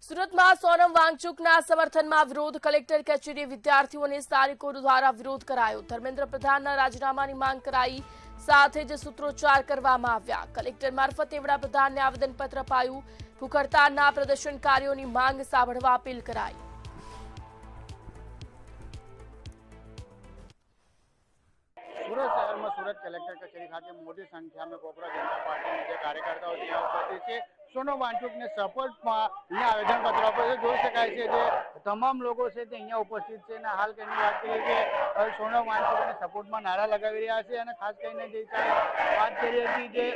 સુરતમાં સોનમ વાંગચુકના સમર્થનમાં વિરોધ કલેક્ટર કચેરી વિદ્યાર્થીઓ અને સ્થાનિકો દ્વારા વિરોધ કરાયો। ધર્મેન્દ્ર પ્રધાનના રાજીનામાની માંગ કરાઈ, સાથે જ સૂત્રોચ્ચાર કરવામાં આવ્યા। કલેક્ટર મારફતે વડાપ્રધાનને આવેદનપત્ર અપાયું। ભૂખ હડતાળના પ્રદર્શનકારીઓની માંગ સાંભળવા અપીલ કરાઈ। सूरत शहर में सूरत कलेक्टर कचेरी खाते मोटी संख्या में कोकरा जनता पार्टी के कार्यकर्ताओं उपस्थित है। सोनम वांगचुक ने सपोर्ट में आवेदन पत्र पर जोई शकाय छे जे तमाम लोगों से अहींया उपस्थित छे। हाल करीने बात करीए के सोनम वांगचुक ने सपोर्ट में नारा लगावी रह्या छे અને ખાસ કરીને જે વાત કરી હતી જે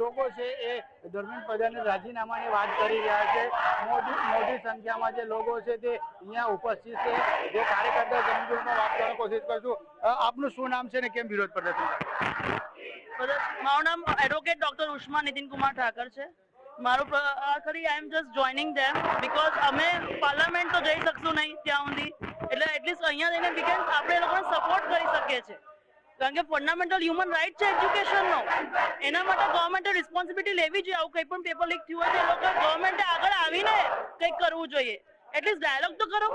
લોકો છે એ ધર્મેન્દ્ર પ્રધાનના રાજીનામાની વાત કરી રહ્યા છે। મોટી સંખ્યામાં જે લોકો છે તે અહીંયા ઉપસ્થિત છે। જે કાર્યકર્તા જનજોડમાં વાત કરવાની કોશિશ કરશું। આપનું શું નામ છે ને કેમ વિરોધ પ્રદર્શન? મારું નામ એડવોકેટ ડોક્ટર ઉષ્મા નીતિન કુમાર ઠાકર છે। મારું આખરી I am just joining them because અમે પાર્લામેન્ટ તો જઈ શકશું નહીં ત્યાં સુધી, એટલે એટલીસ્ટ અહીંયા જઈને વી કેન આપણે એ લોકોને સપોર્ટ કરી શકીએ છીએ, કારણ કે ફંડામેન્ટલ હ્યુમન રાઇટ છે એજ્યુકેશનનો। એના માટે ગવર્મેન્ટે રિસ્પોન્સિબિલિટી લેવી જોઈએ। આવું કંઈ પણ પેપર લીક થયું હોય તો એ લોકો ગવર્મેન્ટે આગળ આવીને કંઈક કરવું જોઈએ। એટલીસ્ટ ડાયલોગ તો કરો।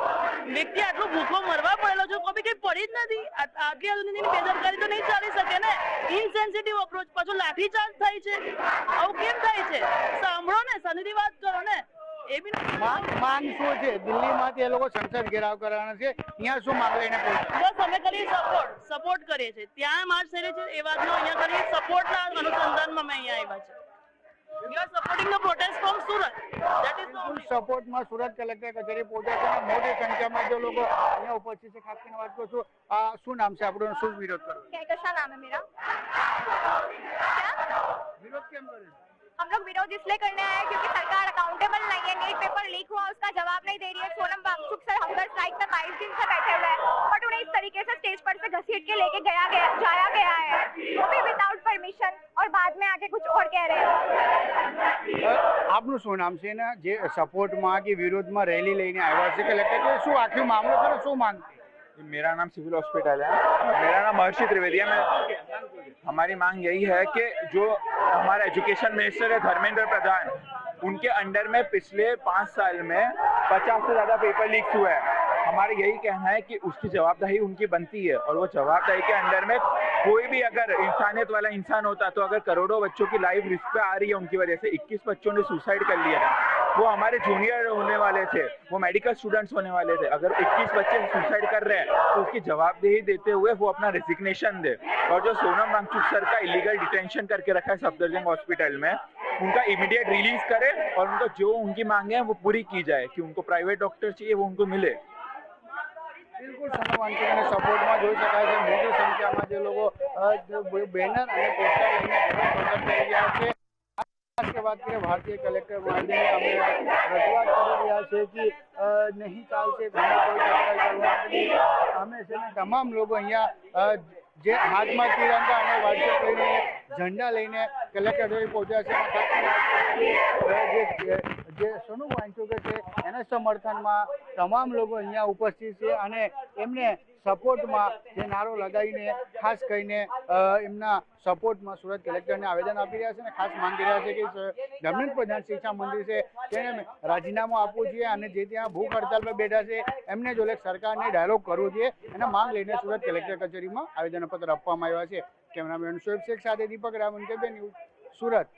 વ્યક્તિ આટલું ભૂખો મરવા પડેલો છે, કોઈ કંઈ પડી જ નથી। આટલી આધુનિકની બેદરકારી તો નહીં ચાલી શકે ને। ઇનસેન્સિટિવ અપ્રોચ, પાછું લાઠીચાર્જ થાય છે। આવું કેમ થાય છે? સાંભળો ને, શાંતિથી વાત કરો ને। એ બી માંગ શું છે? દિલ્હીમાંથી એ લોકો સંસદ ઘેરાવ કરવાના છે, અહીંયા શું માંગ લઈને પહોંચ્યા? બસ અમે ખાલી સપોર્ટ કરીએ છીએ। ત્યાં માર્ચ થયેલી છે એ વાતનો અહીંયા ખાલી સપોર્ટના અનુસંધાનમાં અમે અહીંયા આવ્યા છે। We are supporting the protest from Surat. That is the only. Support में सूरत कलेक्टर कचेरी पहुंचा है। मोटी संख्या में जो लोग यहाँ उपस्थित है। खास करके बात करूँ शू नाम से आप शू विरोध करो? कहकशा नाम है मेरा। क्या विरोध क्यों करे? हम लोग विरोध इसलिए करने आए हैं क्योंकि सरकार अकाउंटेबल नहीं है। नीट पेपर लीक हुआ, उसका जवाब नहीं दे रही है। Sonam Wangchuk sir hunger strike में 22 दिन से बैठे हुए हैं, बट उन्हें इस तरीके से स्टेज पर से घसीट के लेके जाया गया है, वो भी विदाउट परमिशन, और बाद में आके कुछ और कह रहे हैं। आपનું શું નામ છે ને જે સપોર્ટમાં કે વિરોધમાં રેલી લઈને આવ્યા છે કલેક્ટર કે શું આખી મામલો છે ને શું માંગ? मेरा नाम सिविल हॉस्पिटल है। मेरा नाम महर्षि त्रिवेदी है। हमारी मांग यही है कि जो हमारा एजुकेशन मिनिस्टर है धर्मेंद्र प्रधान, उनके अंडर में पिछले 5 साल में 50 से ज़्यादा पेपर लीक हुए हैं। हमारा यही कहना है कि उसकी जवाबदेही उनकी बनती है, और वो जवाबदेही के अंडर में कोई भी अगर इंसानियत वाला इंसान होता तो अगर करोड़ों बच्चों की लाइफ रिस्क पे आ रही है उनकी वजह से, 21 बच्चों ने सुसाइड कर लिया है। वो हमारे जूनियर होने वाले थे, वो मेडिकल स्टूडेंट्स होने वाले थे। अगर 21 बच्चे सुसाइड कर रहे हैं तो उसकी जवाबदेही देते हुए वो अपना रेजिग्नेशन दे। और जो सोनम वांगचुक सर का इलीगल डिटेंशन करके रखा है सफदरजंग हॉस्पिटल में, उनका इमीडिएट रिलीज करे और उनको जो उनकी मांगे हैं वो पूरी की जाए कि उनको प्राइवेट डॉक्टर चाहिए वो उनको मिले। बिल्कुल सोनम वांगचुक ने सपोर्ट में જોઈ શકાય છે। મોટી સંખ્યામાં જે લોકો બેનર અને પોસ્ટર લઈને પ્રદર્શન કરી રહ્યા છે। खास के बात करें भारतीय कलेक्टर महोदय અમે રજૂઆત કરી રહ્યા છે કે નહીં ચાલશે, ઘણી કોઈ તકરાર કરવાની અમે છે ને તમામ લોકો અહીંયા જે હાથમાં તિરંગા અને વાદ્ય લઈને ઝંડા લઈને કલેક્ટર સુધી પહોંચ્યા છે। જે સોનમ વાંગચુક છે એના સમર્થનમાં તમામ લોકો અહીંયા ઉપસ્થિત છે અને એમને સપોર્ટમાં જે નારો લગાવીને ખાસ કરીને એમના સપોર્ટમાં સુરત કલેક્ટરને આવેદન આપી રહ્યા છે અને ખાસ માંગી રહ્યા છે કે ધર્મેન્દ્ર પ્રધાન શિક્ષા મંત્રી છે તેને રાજીનામું આપવું જોઈએ અને જે ત્યાં ભૂખ હડતાલ પર બેઠા છે એમને જો સરકારને ડાયલોગ કરવું જોઈએ એના માંગ લઈને સુરત કલેક્ટર કચેરીમાં આવેદનપત્ર આપવામાં આવ્યા છે। કેમેરામેન શોએબ શેખ સાથે દીપક રાવલ, કેબી ન્યૂઝ, સુરત।